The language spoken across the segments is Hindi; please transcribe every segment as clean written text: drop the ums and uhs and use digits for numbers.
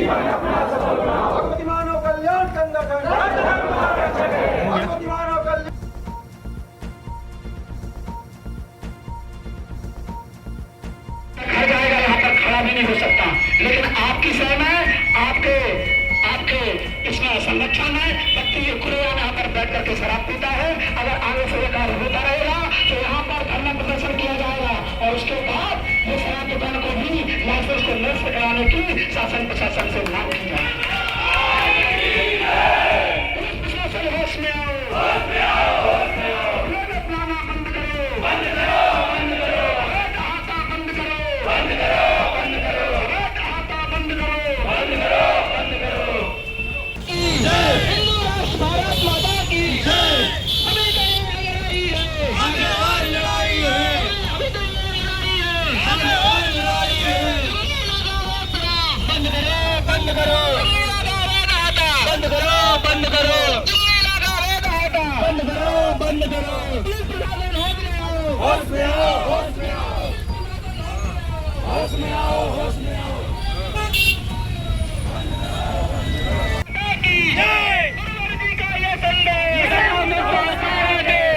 भगवती मानव कल्याण संगठन भगवती मानव कल्याण जाएगा, यहाँ पर खड़ा भी नहीं हो सकता। लेकिन आपकी सेवा में आपके इसमें संरक्षण में व्यक्ति खुलेआम यहाँ पर बैठ करके शराब पीता है। अगर आगे से ये कार्य होता रहेगा तो यहाँ पर धरना प्रदर्शन किया जाएगा और उसके बाद ये शराब दुकान को भी लाइसेंस को निरस्त कराने की शासन प्रशासन से मांग की जाए। पुलिस प्रशासन होश में आओ, लोग अपनाना बंद करो, बंद करो, बंद करो, हाथा बंद करो, बंद करो, बंद करो, हाथा बंद करो, बंद करो, बंद करो। हिंदू राष्ट्र भारत माता की जय। अभी तो ये लड़ाई है, आगे और लड़ाई है, अभी तो ये लड़ाई है, आगे और लड़ाई है। बंद करो, बंद करो, बंद करो, बंद करो, बंद करो, बंद करो। पुलिस प्रशासन होश में आओ, होश में आओ, होश में आओ, होश में आओ, होश में आओ। जय गुरुवर जी का ये संदेश,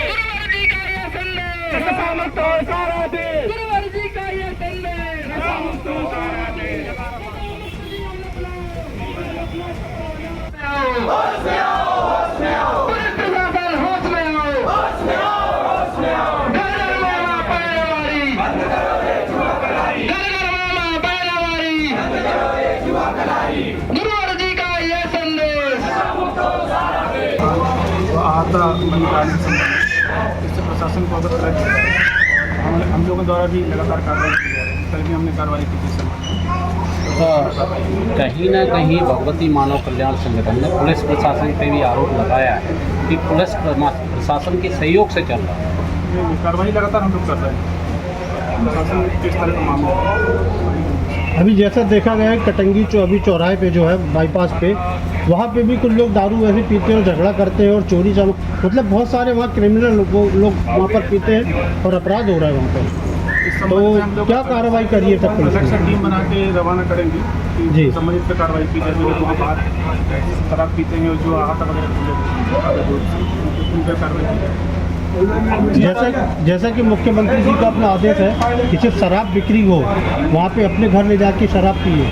गुरुवर जी का ये संदेश, नशा मुक्त हो सारा देश, गुरुवर जी का ये संदेश, नशा मुक्त हो सारा देश। होश में आओ, होश में आओ, पुलिस प्रशासन होश में आओ, होश में आओ, होश में आओ। घर घर मामा पैरवारी, बंद करो रे जुआ कलाई, घर घर मामा पैरवारी, बंद करो रे जुआ कलाई। गुरुवर जी का ये संदेश, आता बंदकाने से इससे प्रशासन को अवगत करा दिया है। हम लोगों द्वारा भी लगातार कार्रवाई की जा रही है। कल भी हमने कार्रवाई की थी सर। कहीं ना कहीं भगवती मानव कल्याण संगठन ने पुलिस प्रशासन पे भी आरोप लगाया है कि पुलिस प्रशासन के सहयोग से चल रहा है। कार्रवाई लगातार हम लोग कर रहे हैं। प्रशासन किस तरह का मामला है। अभी जैसा देखा गया है कटंगी अभी चौराहे पे जो है बाईपास पे, वहाँ पे भी कुछ लोग दारू ऐसे पीते हैं और झगड़ा करते हैं और चोरी मतलब बहुत सारे वहाँ क्रिमिनल लोग वहाँ पर पीते हैं और अपराध हो रहा है वहाँ पर। तो क्या कार्रवाई करिए तब पुलिस अलग से टीम बना के रवाना करेंगे जी। संबंधित पे कार्रवाई की जाएगी। वहाँ बाहर शराब पीते हैं और जो आहत वगैरह उन पर कार्रवाई की जाएगी। जैसा कि मुख्यमंत्री जी का अपना आदेश है कि सिर्फ शराब बिक्री हो, वहाँ पे अपने घर ले जाके शराब पिए,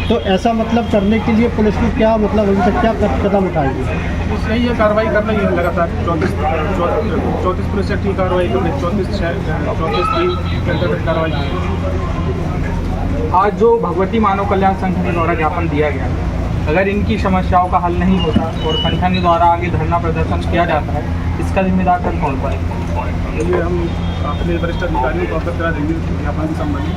तो ऐसा मतलब करने के लिए पुलिस को क्या मतलब अभी तक क्या कदम उठाएगी? यही है, कार्रवाई कर रही है लगातार। 34 पुलिस एक्ट की कार्रवाई कर रही है, 34 के अंतर्गत कार्रवाई की। आज जो भगवती मानव कल्याण संगठन द्वारा ज्ञापन दिया गया है, अगर इनकी समस्याओं का हल नहीं होता और संगठन के द्वारा आगे धरना प्रदर्शन किया जाता है, इसका जिम्मेदार कौन पड़ेगा? चलिए हम अपने वरिष्ठ अधिकारियों को अवगत करा देंगे ज्ञापन के संबंधित।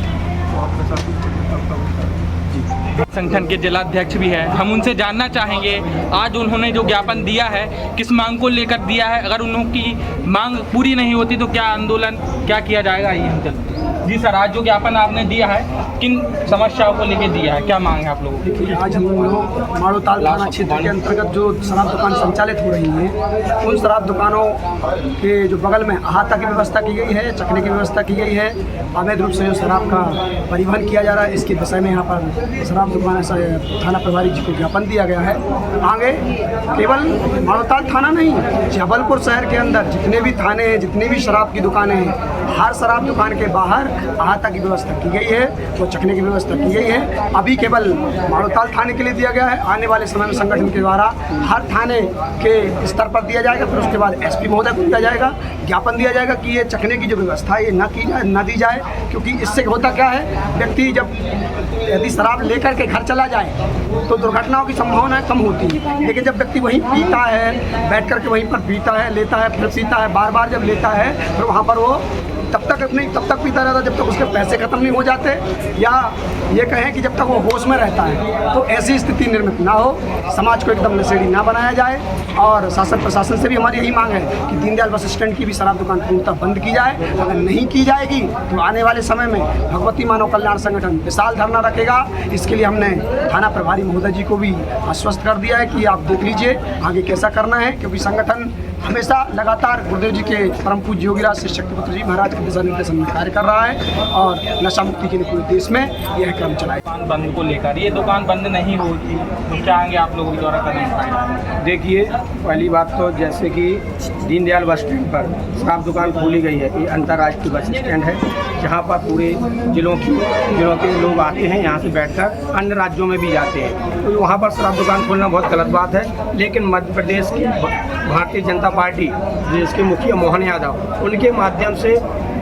संगठन के जिलाध्यक्ष भी हैं, हम उनसे जानना चाहेंगे आज उन्होंने जो ज्ञापन दिया है किस मांग को लेकर दिया है, अगर उनकी मांग पूरी नहीं होती तो क्या आंदोलन क्या किया जाएगा, आइए हम चलते हैं। जी सर, आज जो ज्ञापन आपने दिया है किन समस्याओं को लेकर दिया है, क्या मांग है आप लोगों की? आज हम लोग माड़ोताल थाना क्षेत्र के अंतर्गत जो शराब दुकान संचालित हो रही हैं, उन शराब दुकानों के जो बगल में अहाता की व्यवस्था की गई है, चखने की व्यवस्था की गई है, अवैध रूप से जो शराब का परिवहन किया जा रहा है, इसके विषय में यहाँ पर शराब दुकान थाना प्रभारी जी को ज्ञापन दिया गया है। आगे केवल माड़ोताल थाना नहीं, जबलपुर शहर के अंदर जितने भी थाने हैं, जितनी भी शराब की दुकानें हैं, हर शराब दुकान के बाहर अहाता की व्यवस्था की गई है, वो चखने की व्यवस्था की गई है। अभी केवल माड़ोताल थाने के लिए दिया गया है, आने वाले समय में संगठन के द्वारा हर थाने के स्तर पर दिया जाएगा। फिर उसके बाद एसपी महोदय को दिया जाएगा, ज्ञापन दिया जाएगा कि ये चखने की जो व्यवस्था है ये न दी जाए, क्योंकि इससे होता क्या है, व्यक्ति जब यदि शराब लेकर के घर चला जाए तो दुर्घटनाओं की संभावना कम होती है। लेकिन जब व्यक्ति वहीं पीता है, बैठ करके वहीं पर पीता है, लेता है, फिर पीता है, बार बार जब लेता है, फिर वहाँ पर वो तब तक पीता रहता जब तक उसके पैसे खत्म नहीं हो जाते, या ये कहें कि जब तक वो होश में रहता है। तो ऐसी स्थिति निर्मित ना हो, समाज को एकदम नशेड़ी ना बनाया जाए। और शासन प्रशासन से भी हमारी यही मांग है कि दीनदयाल बस स्टैंड की भी शराब दुकान पूर्णतः बंद की जाए। अगर नहीं की जाएगी तो आने वाले समय में भगवती मानव कल्याण संगठन विशाल धरना रखेगा। इसके लिए हमने थाना प्रभारी महोदय जी को भी आश्वस्त कर दिया है कि आप देख लीजिए आगे कैसा करना है, क्योंकि संगठन हमेशा लगातार गुरुदेव जी के परम पूज्य योगीराज श्री शक्तिपुत्र जी महाराज के दिशा निर्देशन में कार्य कर रहा है और नशा मुक्ति के लिए पूरे देश में यह क्रम चलाए। दुकान बंद को लेकर ये दुकान बंद नहीं होती तो क्या आगे आप लोगों के द्वारा कदम उठाए? देखिए, पहली बात तो जैसे कि दीनदयाल बस स्टैंड पर शराब दुकान खोली गई है। ये अंतर्राष्ट्रीय बस स्टैंड है जहाँ पर पूरे जिलों के लोग आते हैं, यहाँ से बैठकर अन्य राज्यों में भी जाते हैं। तो वहाँ पर शराब दुकान खोलना बहुत गलत बात है। लेकिन मध्य प्रदेश की भारतीय जनता पार्टी, जिसके मुखिया मोहन यादव, उनके माध्यम से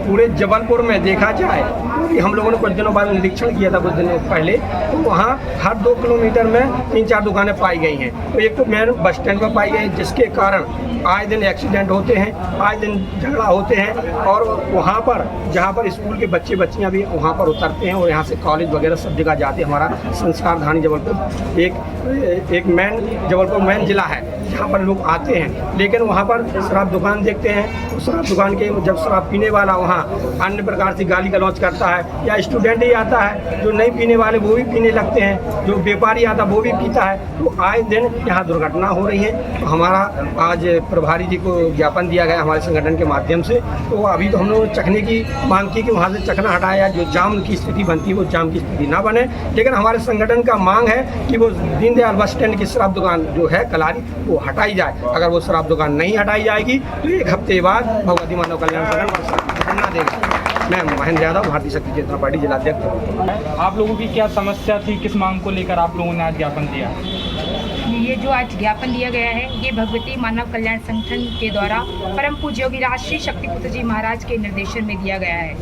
पूरे जबलपुर में देखा जाए कि हम लोगों ने कुछ दिनों बाद निरीक्षण किया था, कुछ दिनों पहले, तो वहाँ हर 2 किलोमीटर में 3-4 दुकानें पाई गई हैं। तो एक तो मेन बस स्टैंड पर पाई गई, जिसके कारण आए दिन एक्सीडेंट होते हैं, आए दिन झगड़ा होते हैं। और वहाँ पर जहाँ पर स्कूल के बच्चे बच्चियाँ भी वहाँ पर उतरते हैं और यहाँ से कॉलेज वगैरह सब जगह जाते हैं। हमारा संस्कारधानी जबलपुर एक जबलपुर मेन जिला है जहाँ पर लोग आते हैं, लेकिन वहाँ पर शराब दुकान देखते हैं। तो शराब दुकान के जब शराब पीने वाला वहाँ अन्य प्रकार से गाली गलौज करता है, या स्टूडेंट ही आता है जो नहीं पीने वाले वो भी पीने लगते हैं, जो व्यापारी आता वो भी पीता है, तो आए दिन यहाँ दुर्घटना हो रही है। तो हमारा आज प्रभारी जी को ज्ञापन दिया गया हमारे संगठन के माध्यम से। तो अभी तो हम लोग चखने की मांग की कि वहाँ से चखना हटाया, जो जाम की स्थिति बनती है वो जाम की स्थिति ना बने। लेकिन हमारे संगठन का मांग है कि वो दीनदयाल बस स्टैंड की शराब दुकान जो है कलारी वो हटाई जाए। अगर वो शराब दुकान नहीं हटाई जाएगी तो 1 हफ्ते बाद भगवती मानव कल्याण संगठन धरना देगा। मैं महेंद्र यादव, भारतीय शक्ति चेतना पार्टी जिलाध्यक्ष। आप लोगों की क्या समस्या थी, किस मांग को लेकर आप लोगों ने आज ज्ञापन दिया? ये जो आज ज्ञापन दिया गया है ये भगवती मानव कल्याण संगठन के द्वारा परम पूज्य योगीराज श्री शक्तिपुत्र जी महाराज के निर्देशन में दिया गया है।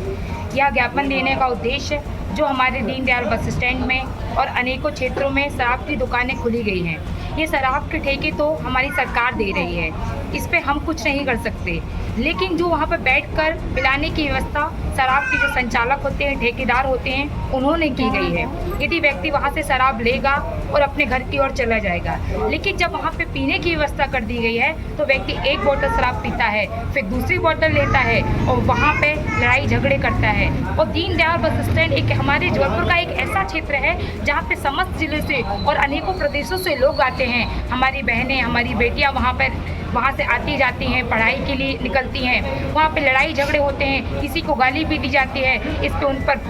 यह ज्ञापन देने का उद्देश्य जो हमारे दीनदयाल बस स्टैंड में और अनेकों क्षेत्रों में शराब की दुकानें खुली गई हैं, ये शराब के ठेके तो हमारी सरकार दे रही है, इस पे हम कुछ नहीं कर सकते। लेकिन जो वहाँ पर बैठकर पिलाने की व्यवस्था शराब के जो संचालक होते हैं, ठेकेदार होते हैं, उन्होंने की गई है। यदि व्यक्ति वहाँ से शराब लेगा और अपने घर की ओर चला जाएगा, लेकिन जब वहाँ पे पीने की व्यवस्था कर दी गई है तो व्यक्ति 1 बोतल शराब पीता है, फिर दूसरी बोतल लेता है और वहाँ पे लड़ाई झगड़े करता है। और दीनदयाल बस स्टैंड एक हमारे जबलपुर का एक ऐसा क्षेत्र है जहाँ पे समस्त जिले से और अनेकों प्रदेशों से लोग आते हैं। हमारी बहनें, हमारी बेटियाँ वहाँ से आती जाती हैं, पढ़ाई के लिए निकलती हैं। वहाँ पे लड़ाई झगड़े होते हैं, किसी को गाली भी दी जाती है, इस पे उन पर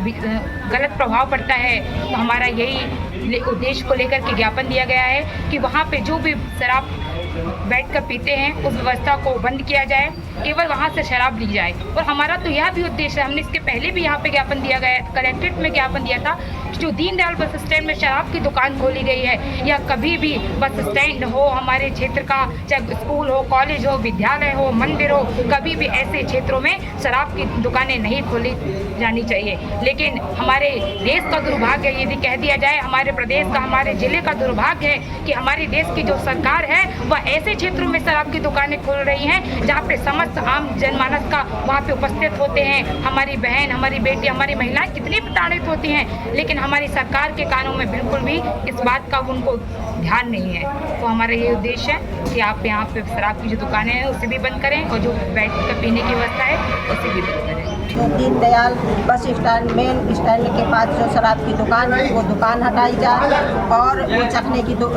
गलत प्रभाव पड़ता है। तो हमारा यही उद्देश्य को लेकर के ज्ञापन दिया गया है कि वहाँ पे जो भी शराब बैठकर पीते हैं उस व्यवस्था को बंद किया जाए, केवल वहाँ से शराब ली जाए। और हमारा तो यह भी उद्देश्य है, हमने इसके पहले भी यहाँ पे ज्ञापन दिया गया है, कलेक्ट्रेट में ज्ञापन दिया था, जो दीनदयाल बस स्टैंड में शराब की दुकान खोली गई है या कभी भी बस स्टैंड हो, हमारे क्षेत्र का चाहे स्कूल हो, कॉलेज हो, विद्यालय हो, मंदिर हो, कभी भी ऐसे क्षेत्रों में शराब की दुकानें नहीं खोली जानी चाहिए। लेकिन हमारे देश का दुर्भाग्य है, यदि कह दिया जाए हमारे प्रदेश का, हमारे जिले का दुर्भाग्य है कि हमारे देश की जो सरकार है वह ऐसे क्षेत्रों में शराब की दुकानें खोल रही हैं जहाँ पे समस्त आम जनमानस का वहाँ पे उपस्थित होते हैं। हमारी बहन, हमारी बेटी, हमारी महिलाएं कितनी प्रताड़ित होती हैं, लेकिन हमारी सरकार के कानों में बिल्कुल भी इस बात का उनको ध्यान नहीं है। तो हमारा ये उद्देश्य है कि आप यहाँ पे शराब की जो दुकानें हैं उसे भी बंद करें और जो बैठ कर पीने की व्यवस्था है उसे भी बंद करें। Deendayal bus stand main stand के पास जो शराब की दुकान है वो दुकान हटाई जाए और वो चखने की जो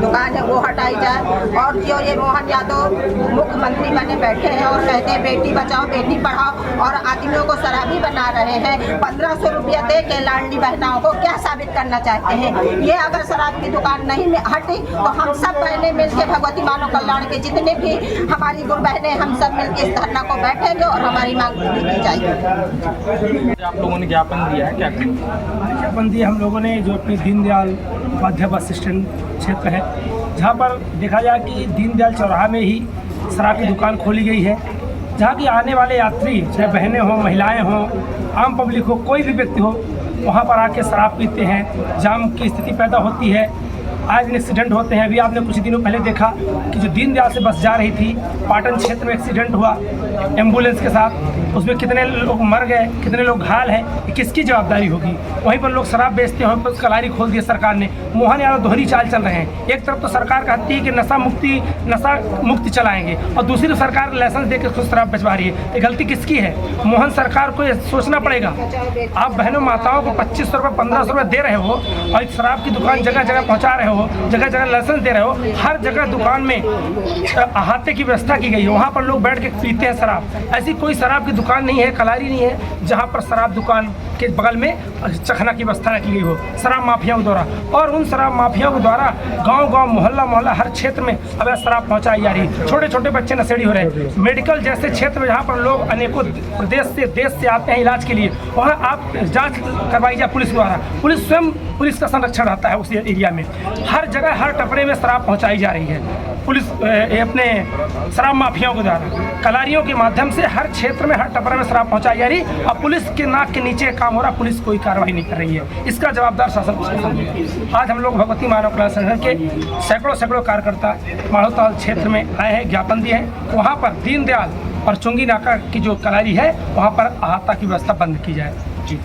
दुकान है वो हटाई जाए। और जो ये मोहन यादव मुख्यमंत्री बने बैठे हैं और कहते हैं बेटी बचाओ बेटी पढ़ाओ और आदमियों को शराबी बना रहे हैं, 1500 रुपया दे के लाडली बहनाओं को क्या साबित करना चाहते हैं। ये अगर शराब की दुकान नहीं हटी तो हम सब बहनें मिलकर भगवती मानव कल्याण के जितने भी हमारी गुरु बहनें हम सब मिलकर इस धरना को बैठेंगे और हमारी मांग पूरी की जाएगी। आप लोगों ने ज्ञापन दिया है, क्या ज्ञापन दिया हम लोगों ने जो अपने दीनदयाल उपाध्याय बस स्टैंड क्षेत्र है जहाँ पर देखा जाए कि दीनदयाल चौराहा में ही शराब की दुकान खोली गई है, जहाँ की आने वाले यात्री चाहे बहनें हों, महिलाएं हों, आम पब्लिक हो, कोई भी व्यक्ति हो, वहाँ पर आके शराब पीते हैं, जाम की स्थिति पैदा होती है, आज एक्सीडेंट होते हैं। अभी आपने कुछ दिनों पहले देखा कि जो दीनदयाल से बस जा रही थी, पाटन क्षेत्र में एक्सीडेंट हुआ एम्बुलेंस के साथ, उसमें कितने लोग मर गए, कितने लोग घायल हैं, किसकी जवाबदारी होगी। वहीं पर लोग शराब बेचते हैं, वहीं पर कलारी खोल दी सरकार ने। मोहन यादव दोहरी चाल चल रहे हैं, एक तरफ तो सरकार कहती है कि नशा मुक्ति चलाएंगे और दूसरी तो सरकार लाइसेंस देकर खुद शराब बेचवा रही है। तो गलती किसकी है? मोहन सरकार को ये सोचना पड़ेगा। आप बहनों माताओं को 2500 रुपये 1500 रुपये दे रहे हो और शराब की दुकान जगह जगह पहुँचा रहे हो, हो, जगह जगह लाइसेंस दे रहे हो, हर जगह दुकान में अहाते की व्यवस्था की गई है। वहाँ पर लोग बैठ के पीते हैं शराब। ऐसी कोई शराब की दुकान नहीं है, कलारी नहीं है जहाँ पर शराब दुकान के बगल में चखना की व्यवस्था न की गई हो शराब माफियाओं द्वारा। और उन शराब माफियाओं के द्वारा गांव गांव मोहल्ला मोहल्ला हर क्षेत्र में अवैध शराब पहुंचाई जा रही है। छोटे छोटे बच्चे नशेड़ी हो रहे हैं। मेडिकल जैसे क्षेत्र में जहाँ पर लोग अनेकों प्रदेश से देश से आते हैं इलाज के लिए, वहाँ आप जांच करवाई जाए पुलिस द्वारा। पुलिस स्वयं पुलिस का संरक्षण रहता है उस एरिया में। हर जगह हर टपरे में शराब पहुँचाई जा रही है पुलिस अपने शराब माफियाओं के द्वारा। कलारियों के माध्यम से हर क्षेत्र में हर टपरे में शराब पहुँचाई जा रही है और पुलिस के नाक के नीचे काम हो रहा। पुलिस कोई कार्रवाई नहीं कर रही है। इसका जवाबदार शासन प्रशासन है। आज हम लोग भगवती मानव कल्याण संगठन के सैकड़ों कार्यकर्ता माधोताल क्षेत्र में आए हैं, ज्ञापन दिए हैं। वहाँ पर दीनदयाल और चुंगी नाका की जो कलारी है वहाँ पर अहाता की व्यवस्था बंद की जाए। जी।